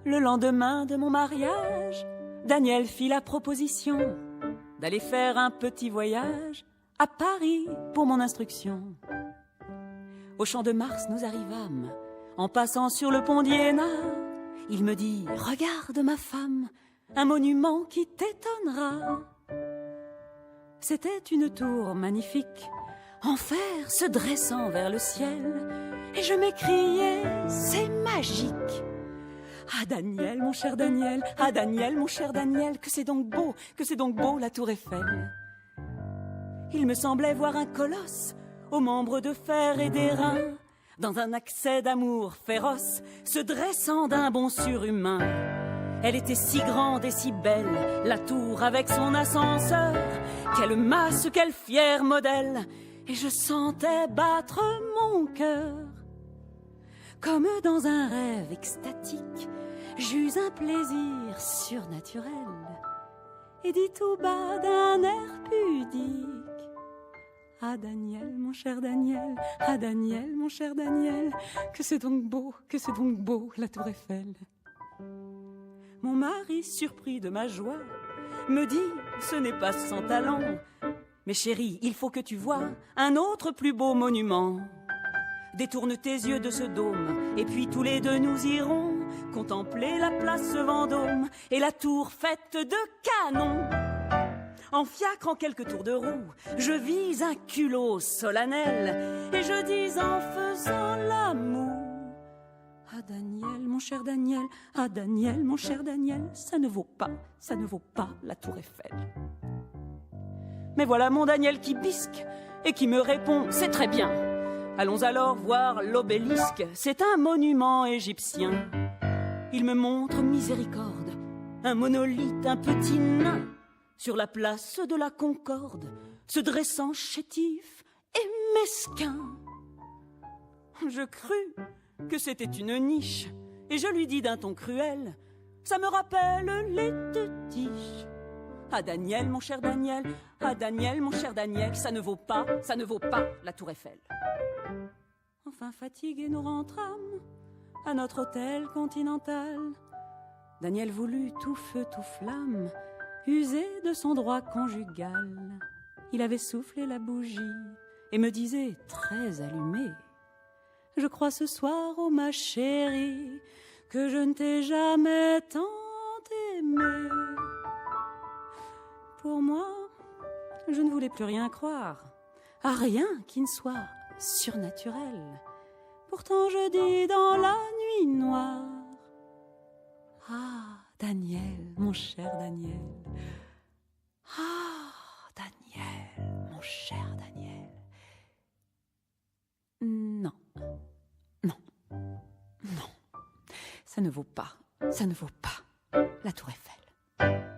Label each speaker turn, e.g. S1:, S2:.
S1: Le lendemain de mon mariage, Daniel fit la proposition d'aller faire un petit voyage à Paris pour mon instruction. Au Champ de Mars nous arrivâmes, en passant sur le pont d'Iéna. Il me dit « Regarde ma femme, un monument qui t'étonnera ». C'était une tour magnifique, en fer se dressant vers le ciel, et je m'écriais « C'est magique !» Ah Daniel, mon cher Daniel, ah Daniel, mon cher Daniel, que c'est donc beau la tour Eiffel. Il me semblait voir un colosse, aux membres de fer et d'airain, dans un accès d'amour féroce, se dressant d'un bond surhumain. Elle était si grande et si belle, la tour avec son ascenseur. Quelle masse, quel fier modèle, et je sentais battre mon cœur. Comme dans un rêve extatique, j'eus un plaisir surnaturel, et dit tout bas d'un air pudique: ah Daniel, mon cher Daniel, ah Daniel, mon cher Daniel, que c'est donc beau, la tour Eiffel. Mon mari, surpris de ma joie, me dit, ce n'est pas sans talent, mais chérie, il faut que tu vois un autre plus beau monument. Détourne tes yeux de ce dôme, et puis tous les deux nous irons contempler la place Vendôme et la tour faite de canons. En fiacre, en quelques tours de roue, je vise un culot solennel, et je dis en faisant l'amour: ah Daniel, mon cher Daniel, ah Daniel, mon cher Daniel, ça ne vaut pas la tour Eiffel. Mais voilà mon Daniel qui bisque et qui me répond: c'est très bien. Allons alors voir l'obélisque, c'est un monument égyptien. Il me montre miséricorde, un monolithe, un petit nain, sur la place de la Concorde, se dressant chétif et mesquin. Je crus que c'était une niche, et je lui dis d'un ton cruel: ça me rappelle les tétiches. Ah Daniel, mon cher Daniel, ah Daniel, mon cher Daniel, ça ne vaut pas la tour Eiffel. Enfin fatigués, nous rentrâmes à notre hôtel continental. Daniel voulut tout feu, tout flamme, user de son droit conjugal. Il avait soufflé la bougie et me disait très allumé: je crois ce soir, oh ma chérie, que je ne t'ai jamais tant aimé. Pour moi, je ne voulais plus rien croire, à rien qui ne soit surnaturel. Pourtant je dis dans la nuit noire: ah Daniel, mon cher Daniel, ah Daniel, mon cher Daniel. Non, ça ne vaut pas la tour Eiffel.